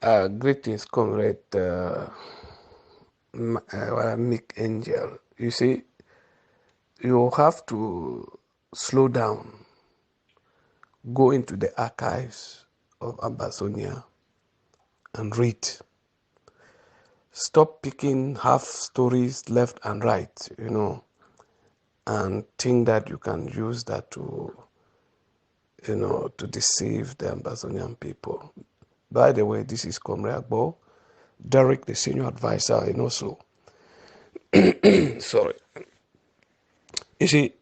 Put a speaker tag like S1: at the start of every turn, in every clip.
S1: Greetings, comrade Nick Angel. You see, you have to slow down, go into the archives of Ambazonian and read. Stop picking half stories left and right, and think that you can use that to deceive the Ambazonian people. By the way, this is Comrade Agbo, Derek, the senior advisor in Oslo. Sorry. You see,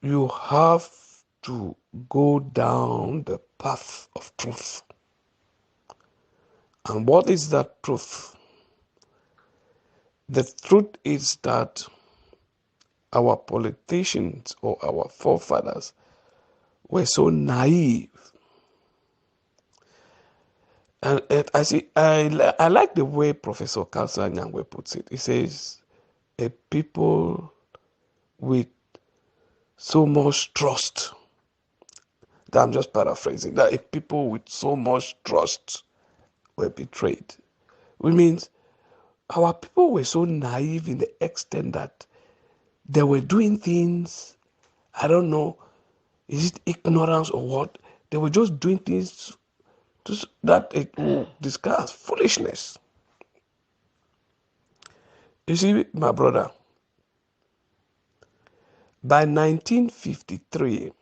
S1: you have to go down the path of truth. And what is that truth? The truth is that our politicians or our forefathers were so naive. And I like the way Professor Kalsa Nyangwe puts it. He says, a people with so much trust, that I'm just paraphrasing, that a people with so much trust were betrayed. Which means our people were so naive in the extent that they were doing things, I don't know, is it ignorance or what? They were just doing things that it will discuss foolishness. You see, my brother, by 1953,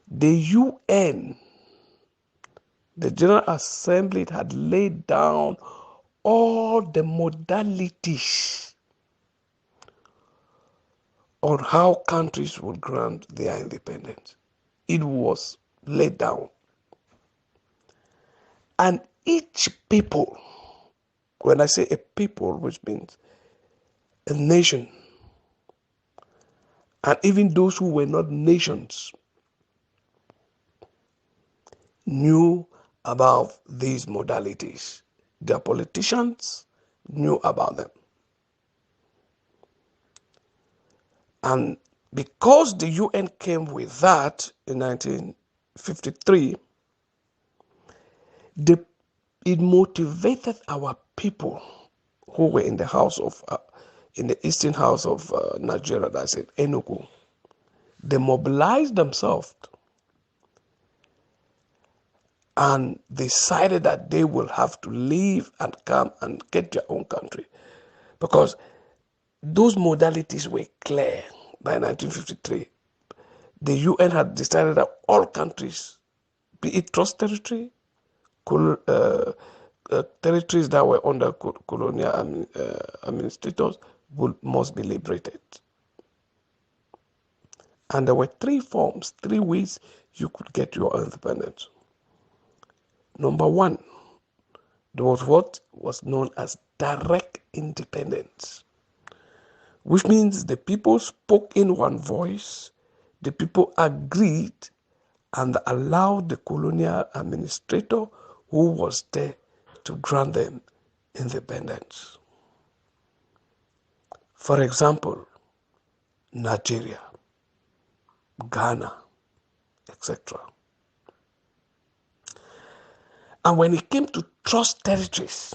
S1: the UN, the General Assembly, had laid down all the modalities on how countries would grant their independence. It was laid down. And each people, when I say a people, which means a nation, and even those who were not nations, knew about these modalities. Their politicians knew about them. And because the UN came with that in 1953, it motivated our people who were in the house of, in the eastern house of Nigeria, that's it, Enugu. They mobilized themselves and decided that they will have to leave and come and get their own country, because those modalities were clear by 1953. The UN had decided that all countries, be it trust territory, territories that were under colonial administrators, must be liberated. And there were three ways you could get your independence. Number one, there was what was known as direct independence, which means the people spoke in one voice, the people agreed and allowed the colonial administrator who was there to grant them independence. For example, Nigeria, Ghana, etc. And when it came to trust territories,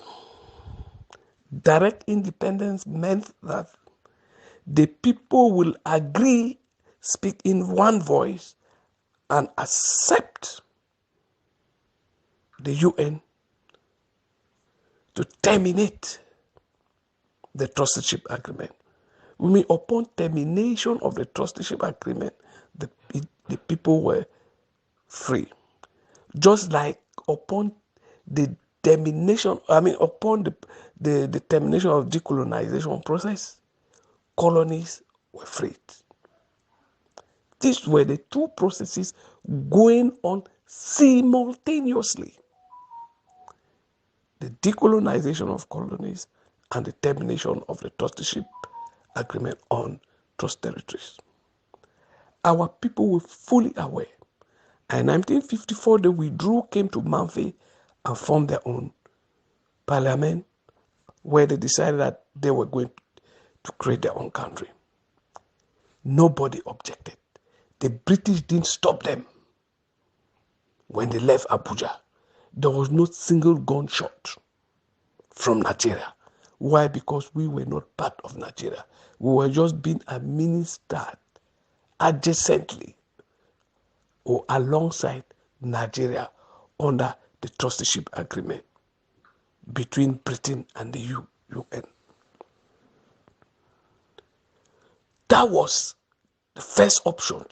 S1: direct independence meant that the people will agree, speak in one voice, and accept the UN to terminate the trusteeship agreement. We mean upon termination of the trusteeship agreement, the people were free. Just like upon the termination, upon the termination of decolonization process, colonies were freed. These were the two processes going on simultaneously. The decolonization of colonies and the termination of the trusteeship agreement on trust territories. Our people were fully aware. In 1954, they withdrew, came to Manfi, and formed their own parliament, where they decided that they were going to create their own country. Nobody objected. The British didn't stop them when they left Abuja. there was no single gunshot from Nigeria. Why? Because we were not part of Nigeria. We were just being administered adjacently or alongside Nigeria under the trusteeship agreement between Britain and the UN. That was the first option,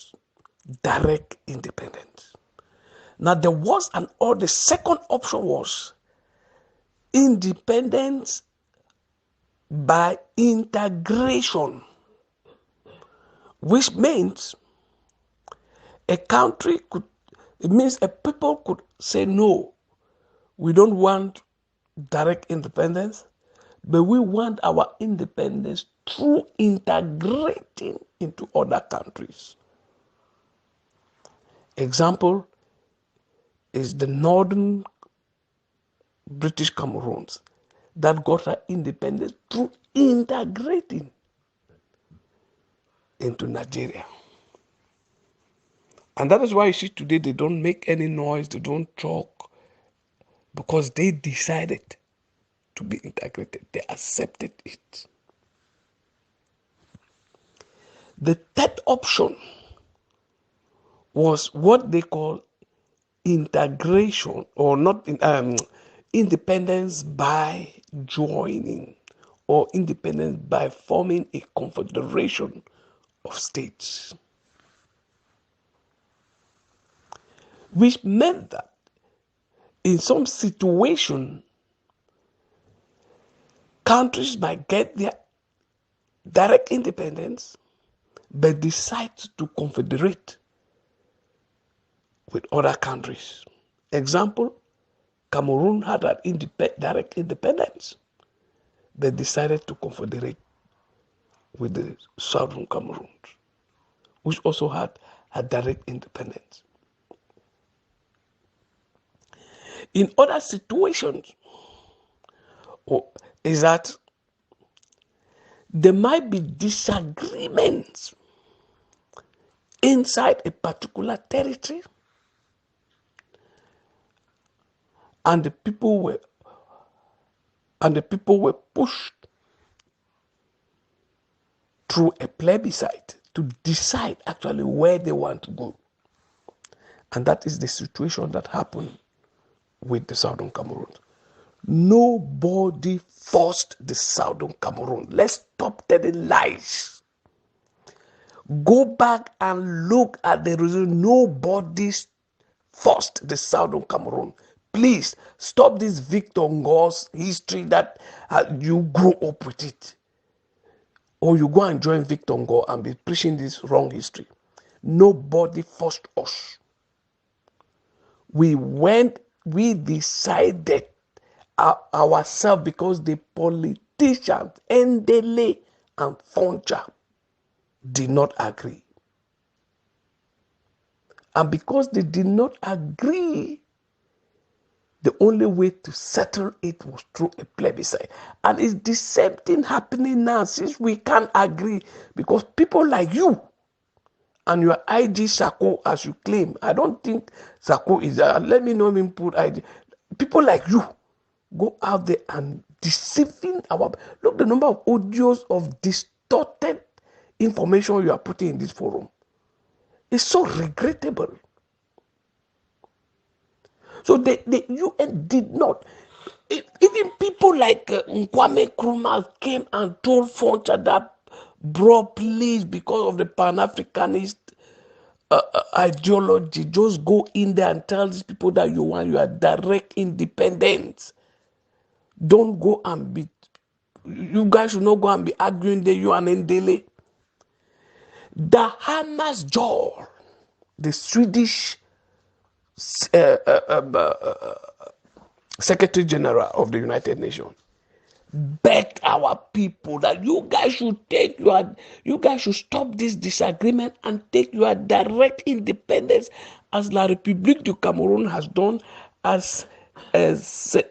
S1: direct independence. Now there was the second option was independence by integration, which means it means a people could say, no, we don't want direct independence, but we want our independence through integrating into other countries. Example is the northern British Cameroons that got their independence through integrating into Nigeria. And that is why you see today they don't make any noise, they don't talk, because they decided to be integrated. They accepted it. The third option was what they call integration, or not independence by joining, or independence by forming a confederation of states, which meant that in some situation countries might get their direct independence but decide to confederate with other countries. Example, Cameroon had an direct independence but decided to confederate with the Southern Cameroon, which also had a direct independence. In other situations, is that there might be disagreements inside a particular territory, and the people were pushed through a plebiscite to decide actually where they want to go. And that is the situation that happened with the Southern Cameroon. Nobody forced the Southern Cameroon. Let's stop telling lies. Go back and look at the result. Nobody forced the Southern Cameroon. Please stop this Victor Ngo's history that you grew up with it. Or you go and join Victor Ngo and be preaching this wrong history. Nobody forced us. We decided ourselves because the politicians, Ndele and Foncha, did not agree. And because they did not agree, the only way to settle it was through a plebiscite. And it's the same thing happening now, since we can't agree, because people like you and your IG Sako, as you claim, I don't think Sako is let me know him put IG. People like you go out there and deceiving look the number of audios of distorted information you are putting in this forum. It's so regrettable. So the UN did not. Even people like Kwame Nkrumah came and told Foncha that, bro, please, because of the Pan-Africanist ideology, just go in there and tell these people that you are direct independence. Don't go and be, you guys should not go and be arguing the UN and Ndele. The Hamas Jor, the Swedish Secretary General of the United Nations, begged our people that you guys should stop this disagreement and take your direct independence, as La République du Cameroon has done, as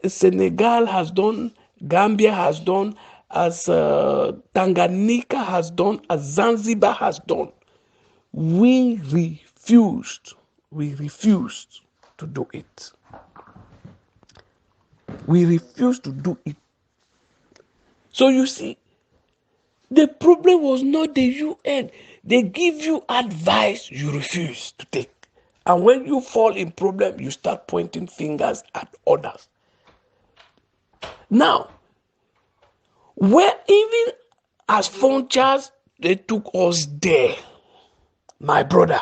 S1: Senegal has done, Gambia has done, as Tanganyika has done, as Zanzibar has done. We refused to do it. We refuse to do it. So you see, the problem was not the UN. They give you advice, you refuse to take. And when you fall in problem, you start pointing fingers at others. Now, where even as Funchas, they took us there, my brother.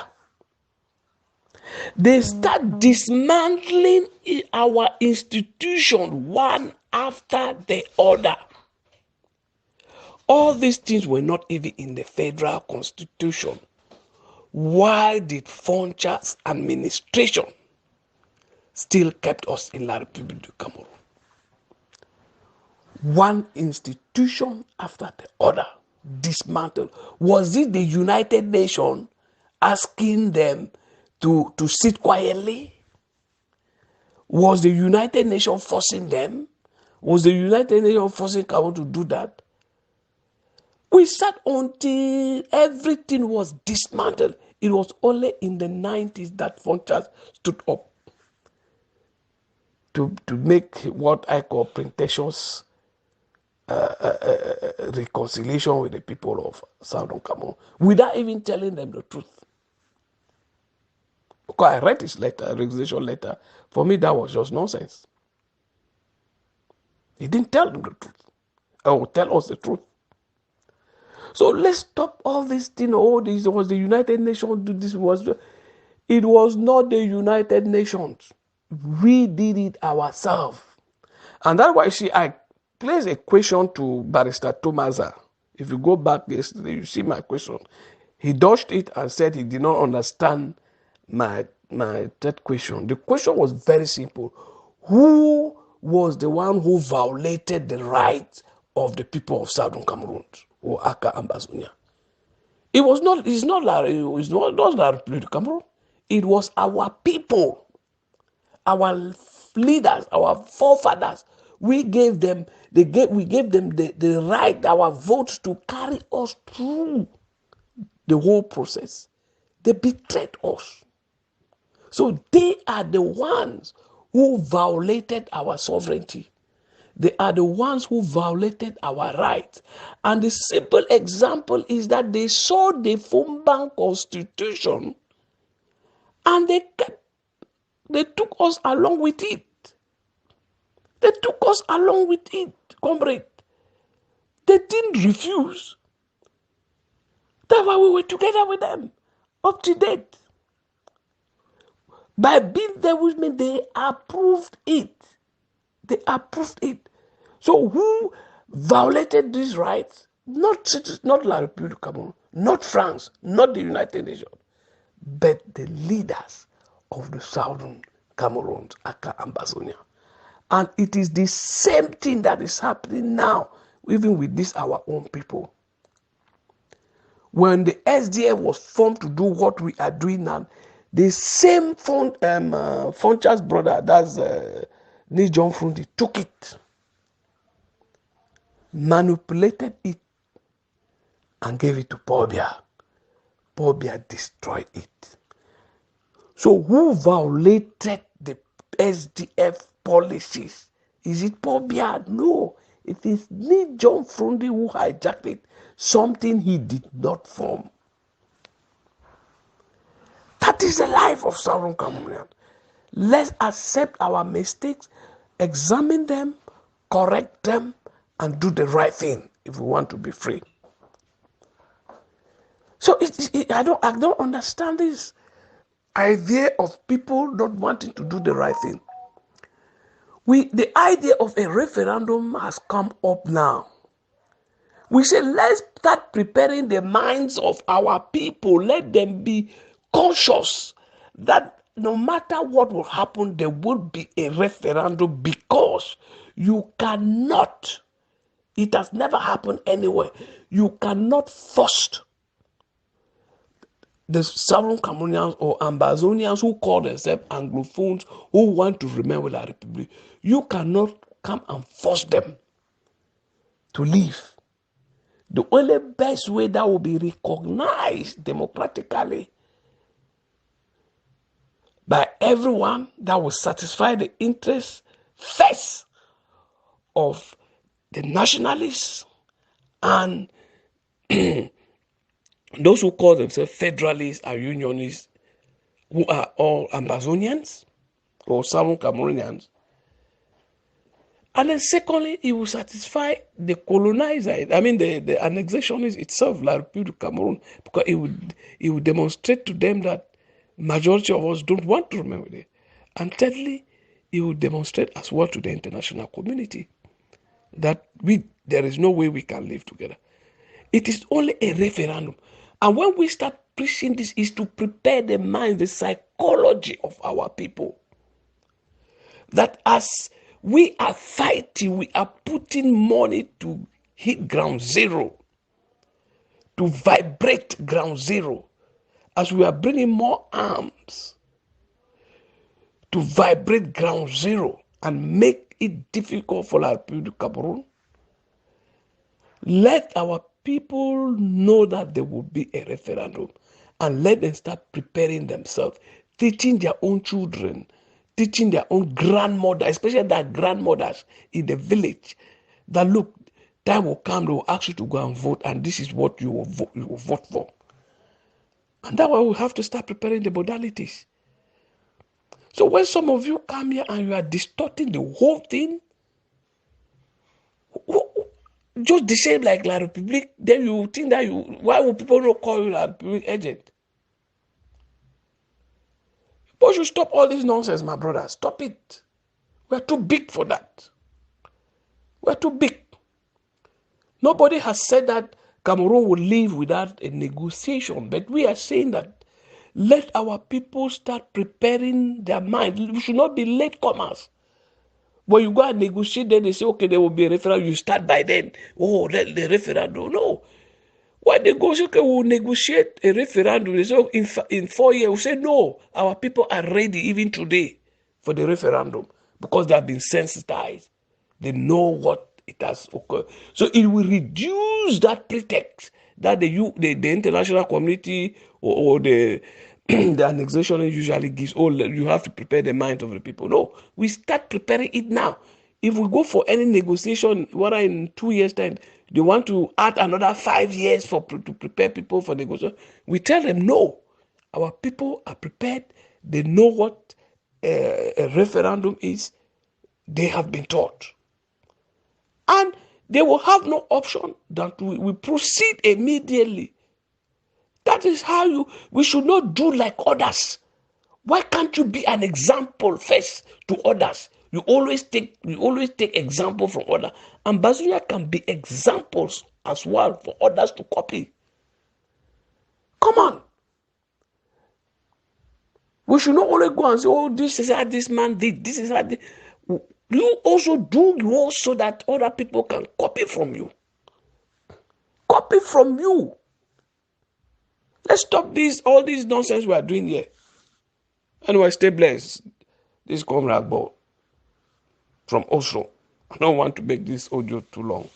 S1: They start dismantling our institution one after the other. All these things were not even in the federal constitution. Why did Funchas administration still kept us in La République du Cameroon? One institution after the other dismantled. Was it the United Nations asking them to sit quietly? Was the United Nations forcing them? Was the United Nations forcing Cameroon to do that? We sat until everything was dismantled. It was only in the 90s that Funchas stood up to make what I call pretentious reconciliation with the people of Southern Cameroon without even telling them the truth. Because I read his letter, resignation letter. For me, that was just nonsense. He didn't tell them the truth. Or tell us the truth. So let's stop all this thing. Oh, this was the United Nations. It was not the United Nations. We did it ourselves. And that's why I placed a question to Barrister Tomasa. If you go back yesterday, you see my question. He dodged it and said he did not understand my third question. The question was very simple. Who was the one who violated the rights of the people of Southern Cameroon or Aka Ambazonian? It's not La République du Cameroon. It was our people, our leaders, our forefathers. We gave them the right, our votes, to carry us through the whole process. They betrayed us. So they are the ones who violated our sovereignty. They are the ones who violated our rights. And the simple example is that they saw the Fumban Constitution and they took us along with it. They took us along with it, comrade. They didn't refuse. That's why we were together with them, up to date. By being there with me, they approved it. They approved it. So who violated these rights? Not La République du Cameroun, not France, not the United Nations, but the leaders of the Southern Cameroons, aka Ambazonian. And it is the same thing that is happening now, even with this our own people. When the SDF was formed to do what we are doing now, the same Funchas brother, that's John Frundi, took it, manipulated it, and gave it to Paul Biya. Paul Biya destroyed it. So who violated the SDF policies? Is it Paul Biya? No. It is John Frundi who hijacked it, something he did not form. That is the life of Southern Cameroon. Let's accept our mistakes, examine them, correct them, and do the right thing if we want to be free. So I don't understand this idea of people not wanting to do the right thing. The idea of a referendum has come up now. We say, let's start preparing the minds of our people. Let them be conscious that no matter what will happen, there will be a referendum, because you cannot, it has never happened anywhere, you cannot force the Southern Cameroonians or Ambazonians who call themselves Anglophones, who want to remain with La République. You cannot come and force them to leave. The only best way that will be recognized democratically by everyone that will satisfy the interests first of the nationalists and those who call themselves federalists and unionists, who are all Ambazonians or some Cameroonians. And then secondly, it will satisfy the colonizer, I mean the annexationist itself, La Republic of Cameroon, because it would demonstrate to them that majority of us don't want to remember it. And thirdly, it will demonstrate as well to the international community that there is no way we can live together. It is only a referendum. And when we start preaching this, is to prepare the mind, the psychology of our people. That as we are fighting, we are putting money to hit ground zero, to vibrate ground zero, as we are bringing more arms to vibrate ground zero and make it difficult for our people to Cameroon. Let our people know that there will be a referendum and let them start preparing themselves, teaching their own children, teaching their own grandmothers, especially their grandmothers in the village, that look, time will come, they will ask you to go and vote, and this is what you will vote for. And that's why we have to start preparing the modalities. So when some of you come here and you are distorting the whole thing, just the same like La Republique, then you think that why would people not call you La Republique agent? But you stop all this nonsense, my brother. Stop it. We're too big for that. We're too big. Nobody has said that Cameroon will live without a negotiation, but we are saying that let our people start preparing their mind. We should not be latecomers. When you go and negotiate, then they say, okay, there will be a referendum. You start by then. Oh, the referendum. No. When they go, say, okay, we'll negotiate a referendum. They say, oh, in 4 years, we'll say, no, our people are ready even today for the referendum because they have been sensitized. They know what it has occurred. So it will reduce that pretext that the international community or the the annexation usually gives. Oh, you have to prepare the mind of the people. No, we start preparing it now. If we go for any negotiation, whether in 2 years' time, they want to add another 5 years to prepare people for negotiation, we tell them no. Our people are prepared. They know what a referendum is. They have been taught. And they will have no option than to proceed immediately. That is how we should not do like others. Why can't you be an example first to others? You always take example from others. Ambazonian can be examples as well for others to copy. Come on. We should not only go and say, oh, this is how this man did. This is how this. You also do yours so that other people can copy from you. Copy from you. Let's stop all these nonsense we are doing here. Anyway, stay blessed. This is Comrade Bo from Oslo. I don't want to make this audio too long.